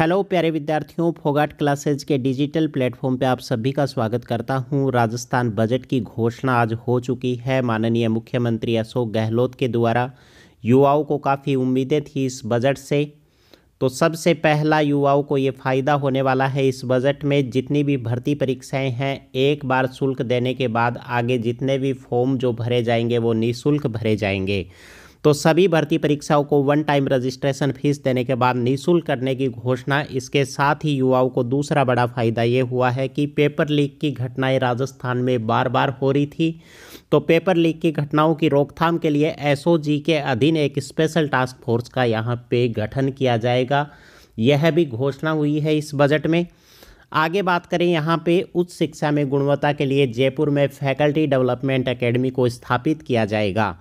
Hello प्यारे विद्यार्थियों, Phogat classes के डिजिटल प्लेटफॉर्म पे आप सभी का स्वागत करता हूं। राजस्थान बजट की घोषणा आज हो चुकी है। माननीय मुख्यमंत्री अशोक गहलोत के द्वारा युवाओं को काफ़ी उम्मीदें थी इस बजट से। तो सबसे पहला युवाओं को ये फ़ायदा होने वाला है। इस बजट में जितनी भी भर्ती परीक्षाएं हैं, एक बार शुल्क देने के बाद आगे जितने भी फॉर्म जो भरे जाएंगे वो निःशुल्क भरे जाएंगे। तो सभी भर्ती परीक्षाओं को वन टाइम रजिस्ट्रेशन फीस देने के बाद निःशुल्क करने की घोषणा। इसके साथ ही युवाओं को दूसरा बड़ा फायदा ये हुआ है कि पेपर लीक की घटनाएं राजस्थान में बार बार हो रही थी। तो पेपर लीक की घटनाओं की रोकथाम के लिए एसओजी के अधीन एक स्पेशल टास्क फोर्स का यहाँ पे गठन किया जाएगा। यह भी घोषणा हुई है इस बजट में। आगे बात करें यहाँ पे उच्च शिक्षा में गुणवत्ता के लिए जयपुर में फैकल्टी डेवलपमेंट एकेडमी को स्थापित किया जाएगा।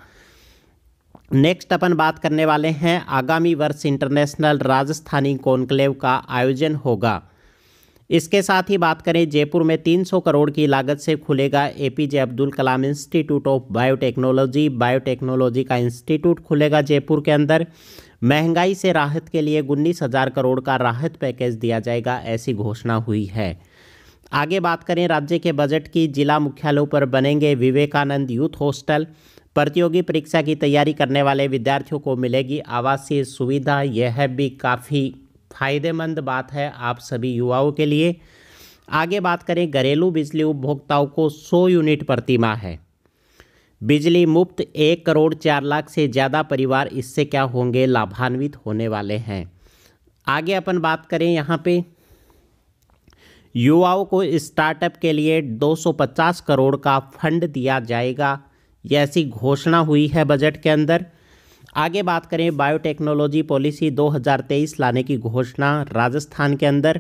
नेक्स्ट अपन बात करने वाले हैं, आगामी वर्ष इंटरनेशनल राजस्थानी कॉन्क्लेव का आयोजन होगा। इसके साथ ही बात करें, जयपुर में 300 करोड़ की लागत से खुलेगा APJ Abdul Kalam institute of biotechnology. Biotechnology का इंस्टीट्यूट खुलेगा जयपुर के अंदर। महंगाई से राहत के लिए 19,000 करोड़ का राहत पैकेज दिया जाएगा, ऐसी घोषणा हुई है। आगे बात करें राज्य के बजट की, जिला मुख्यालयों पर बनेंगे विवेकानंद यूथ हॉस्टल। प्रतियोगी परीक्षा की तैयारी करने वाले विद्यार्थियों को मिलेगी आवासीय सुविधा। यह भी काफ़ी फायदेमंद बात है आप सभी युवाओं के लिए। आगे बात करें, घरेलू बिजली उपभोक्ताओं को 100 यूनिट प्रति माह है बिजली मुफ्त। 1 करोड़ 4 लाख से ज़्यादा परिवार इससे क्या होंगे, लाभान्वित होने वाले हैं। आगे अपन बात करें, यहाँ पे युवाओं को स्टार्टअप के लिए 250 करोड़ का फंड दिया जाएगा, ये ऐसी घोषणा हुई है बजट के अंदर। आगे बात करें, बायोटेक्नोलॉजी पॉलिसी 2023 लाने की घोषणा राजस्थान के अंदर।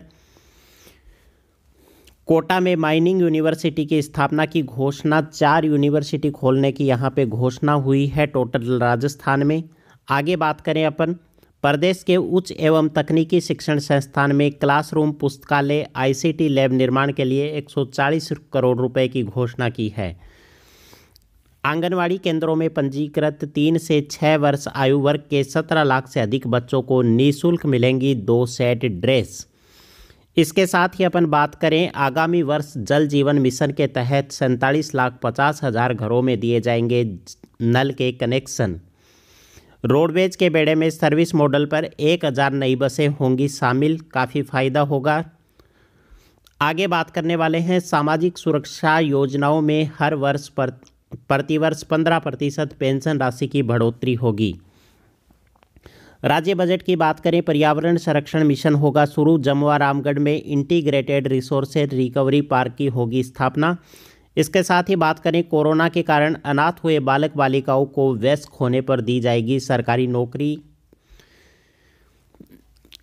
कोटा में माइनिंग यूनिवर्सिटी की स्थापना की घोषणा। 4 यूनिवर्सिटी खोलने की यहाँ पे घोषणा हुई है टोटल राजस्थान में। आगे बात करें अपन, प्रदेश के उच्च एवं तकनीकी शिक्षण संस्थान में क्लासरूम, पुस्तकालय, आईसीटी लैब निर्माण के लिए 140 करोड़ रुपए की घोषणा की है। आंगनवाड़ी केंद्रों में पंजीकृत 3 से 6 वर्ष आयु वर्ग के 17 लाख से अधिक बच्चों को निःशुल्क मिलेंगी 2 सेट ड्रेस। इसके साथ ही अपन बात करें, आगामी वर्ष जल जीवन मिशन के तहत 47,50,000 घरों में दिए जाएंगे नल के कनेक्शन। रोडवेज के बेड़े में सर्विस मॉडल पर 1,000 नई बसें होंगी शामिल, काफ़ी फायदा होगा। आगे बात करने वाले हैं, सामाजिक सुरक्षा योजनाओं में हर वर्ष प्रतिवर्ष 15% पेंशन राशि की बढ़ोतरी होगी। राज्य बजट की बात करें, पर्यावरण संरक्षण मिशन होगा शुरू। जमुआ रामगढ़ में इंटीग्रेटेड रिसोर्सेज रिकवरी पार्क की होगी स्थापना। इसके साथ ही बात करें, कोरोना के कारण अनाथ हुए बालक बालिकाओं को वयस्क होने पर दी जाएगी सरकारी नौकरी।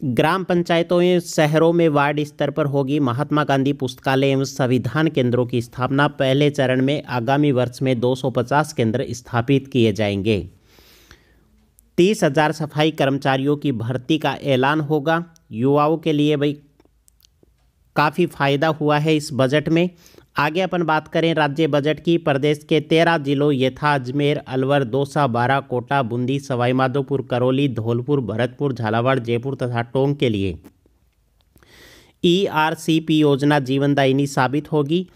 ग्राम पंचायतों में, शहरों में वार्ड स्तर पर होगी महात्मा गांधी पुस्तकालय एवं संविधान केंद्रों की स्थापना। पहले चरण में आगामी वर्ष में 250 केंद्र स्थापित किए जाएंगे। 30,000 सफाई कर्मचारियों की भर्ती का ऐलान होगा। युवाओं के लिए भाई काफ़ी फायदा हुआ है इस बजट में। आगे अपन बात करें राज्य बजट की, प्रदेश के 13 जिलों यथा अजमेर, अलवर, दौसा, बारा, कोटा, बूंदी, सवाईमाधोपुर, करौली, धौलपुर, भरतपुर, झालावाड़, जयपुर तथा टोंक के लिए ईआरसीपी योजना जीवनदायिनी साबित होगी।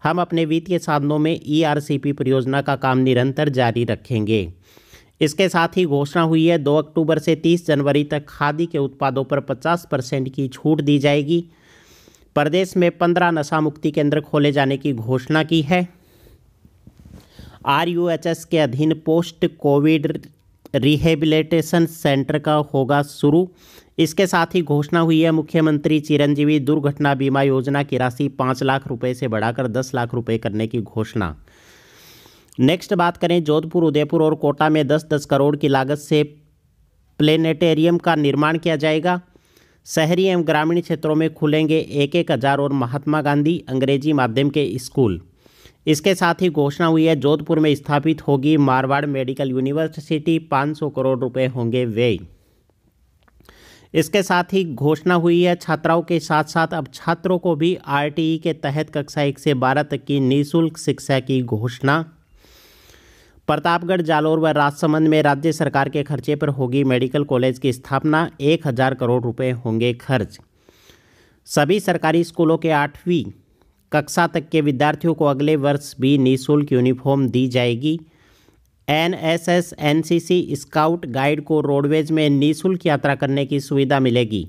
हम अपने वित्तीय साधनों में ईआरसीपी परियोजना का काम निरंतर जारी रखेंगे। इसके साथ ही घोषणा हुई है 2 अक्टूबर से 30 जनवरी तक खादी के उत्पादों पर 50% की छूट दी जाएगी। प्रदेश में 15 नशा मुक्ति केंद्र खोले जाने की घोषणा की है। आरयूएचएस के अधीन पोस्ट कोविड रिहेबिलिटेशन सेंटर का होगा शुरू। इसके साथ ही घोषणा हुई है मुख्यमंत्री चिरंजीवी दुर्घटना बीमा योजना की राशि 5 लाख रुपए से बढ़ाकर 10 लाख रुपए करने की घोषणा। नेक्स्ट बात करें, जोधपुर, उदयपुर और कोटा में 10-10 करोड़ की लागत से प्लेनेटेरियम का निर्माण किया जाएगा। शहरी एवं ग्रामीण क्षेत्रों में खुलेंगे 1,000 और महात्मा गांधी अंग्रेजी माध्यम के स्कूल। इसके साथ ही घोषणा हुई है जोधपुर में स्थापित होगी मारवाड़ मेडिकल यूनिवर्सिटी, 500 करोड़ रुपए होंगे व्यय। इसके साथ ही घोषणा हुई है छात्राओं के साथ साथ अब छात्रों को भी आरटीई के तहत कक्षा 1 से 12 तक की निःशुल्क शिक्षा की घोषणा। प्रतापगढ़, जालोर व राजसमंद में राज्य सरकार के खर्चे पर होगी मेडिकल कॉलेज की स्थापना। 1,000 करोड़ रुपए होंगे खर्च। सभी सरकारी स्कूलों के 8वीं कक्षा तक के विद्यार्थियों को अगले वर्ष भी निःशुल्क यूनिफॉर्म दी जाएगी। एनएसएस, एनसीसी, स्काउट गाइड को रोडवेज में निःशुल्क यात्रा करने की सुविधा मिलेगी।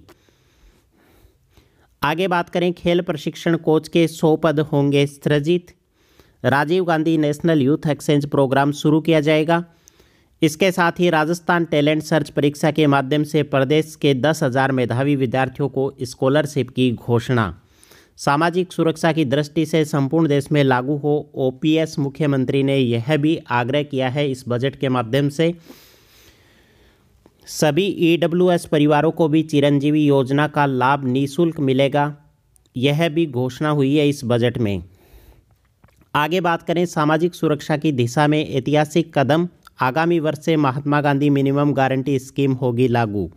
आगे बात करें, खेल प्रशिक्षण कोच के 100 पद होंगे सृजित। Rajiv Gandhi national youth exchange programme शुरू किया जाएगा। इसके साथ ही राजस्थान टैलेंट सर्च परीक्षा के माध्यम से प्रदेश के 10,000 मेधावी विद्यार्थियों को स्कॉलरशिप की घोषणा। सामाजिक सुरक्षा की दृष्टि से संपूर्ण देश में लागू हो ओपीएस। मुख्यमंत्री ने यह भी आग्रह किया है इस बजट के माध्यम से सभी ईडब्ल्यूएस परिवारों को भी चिरंजीवी योजना का लाभ निःशुल्क मिलेगा। यह भी घोषणा हुई है इस बजट में। आगे बात करें, सामाजिक सुरक्षा की दिशा में ऐतिहासिक कदम। आगामी वर्ष से Mahatma Gandhi minimum guarantee scheme होगी लागू।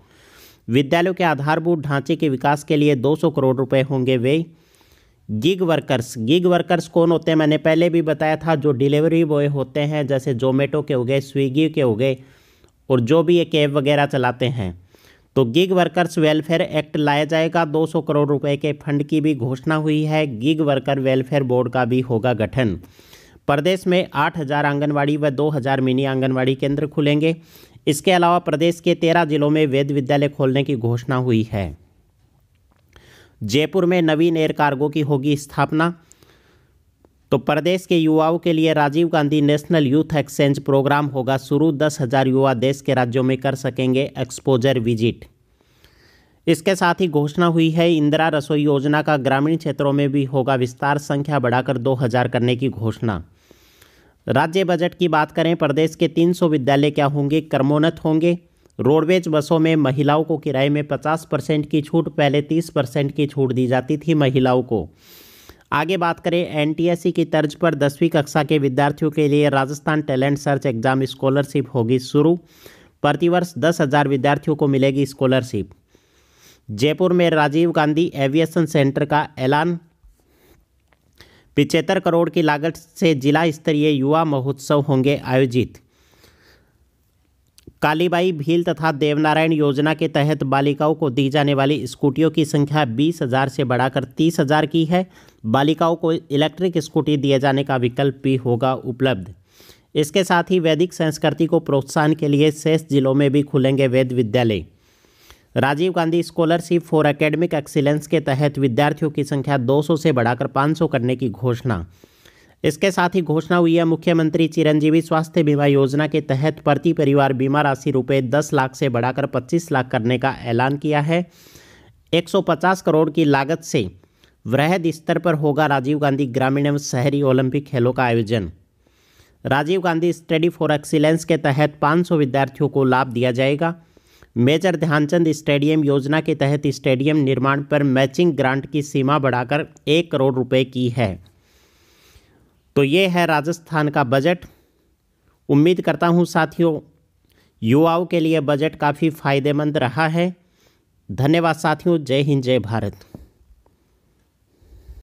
विद्यालयों के आधारभूत ढांचे के विकास के लिए 200 करोड़ रुपए होंगे व्यय। गिग वर्कर्स कौन होते हैं? मैंने पहले भी बताया था, जो डिलीवरी बॉय होते हैं, जैसे जोमेटो के हो गए, स्विगी के हो गए, और जो भी ये कैब वगैरह चलाते हैं। तो गिग वर्कर्स वेलफेयर एक्ट लाया जाएगा। 200 करोड़ रुपए के फंड की भी घोषणा हुई है। गिग वर्कर वेलफेयर बोर्ड का भी होगा गठन। प्रदेश में 8,000 आंगनवाड़ी व 2,000 मिनी आंगनवाड़ी केंद्र खुलेंगे। इसके अलावा प्रदेश के 13 जिलों में वेद विद्यालय खोलने की घोषणा हुई है। जयपुर में नवीन एयर कार्गो की होगी स्थापना। तो प्रदेश के युवाओं के लिए Rajiv Gandhi national youth exchange programme होगा शुरू। 10,000 युवा देश के राज्यों में कर सकेंगे एक्सपोजर विजिट। इसके साथ ही घोषणा हुई है इंदिरा रसोई योजना का ग्रामीण क्षेत्रों में भी होगा विस्तार। संख्या बढ़ाकर 2,000 करने की घोषणा। राज्य बजट की बात करें, प्रदेश के 300 विद्यालय क्या होंगे? क्रमोन्नत होंगे। रोडवेज बसों में महिलाओं को किराए में 50% की छूट, पहले 30% की छूट दी जाती थी महिलाओं को। आगे बात करें, एनटीएससी की तर्ज पर 10वीं कक्षा के विद्यार्थियों के लिए Rajasthan talent search exam scholarship होगी शुरू। प्रतिवर्ष 10,000 विद्यार्थियों को मिलेगी स्कॉलरशिप। जयपुर में राजीव गांधी एविएशन सेंटर का ऐलान। 75 करोड़ की लागत से जिला स्तरीय युवा महोत्सव होंगे आयोजित। कालीबाई भील तथा देवनारायण योजना के तहत बालिकाओं को दी जाने वाली स्कूटियों की संख्या 20,000 से बढ़ाकर 30,000 की है। बालिकाओं को इलेक्ट्रिक स्कूटी दिए जाने का विकल्प भी होगा उपलब्ध। इसके साथ ही वैदिक संस्कृति को प्रोत्साहन के लिए शेष जिलों में भी खुलेंगे वेद विद्यालय। Rajiv Gandhi scholarship for academic excellence के तहत विद्यार्थियों की संख्या 200 से बढ़ाकर 500 करने की घोषणा। इसके साथ ही घोषणा हुई है मुख्यमंत्री चिरंजीवी स्वास्थ्य बीमा योजना के तहत प्रति परिवार बीमा राशि रुपये 10 लाख से बढ़ाकर 25 लाख करने का ऐलान किया है। 150 करोड़ की लागत से वृहद स्तर पर होगा राजीव गांधी ग्रामीण एवं शहरी ओलंपिक खेलों का आयोजन। Rajiv Gandhi study for excellence के तहत 500 विद्यार्थियों को लाभ दिया जाएगा। मेजर ध्यानचंद स्टेडियम योजना के तहत स्टेडियम निर्माण पर मैचिंग ग्रांट की सीमा बढ़ाकर 1 करोड़ रुपए की है। तो ये है राजस्थान का बजट। उम्मीद करता हूँ साथियों युवाओं के लिए बजट काफ़ी फायदेमंद रहा है। धन्यवाद साथियों। जय हिंद, जय भारत।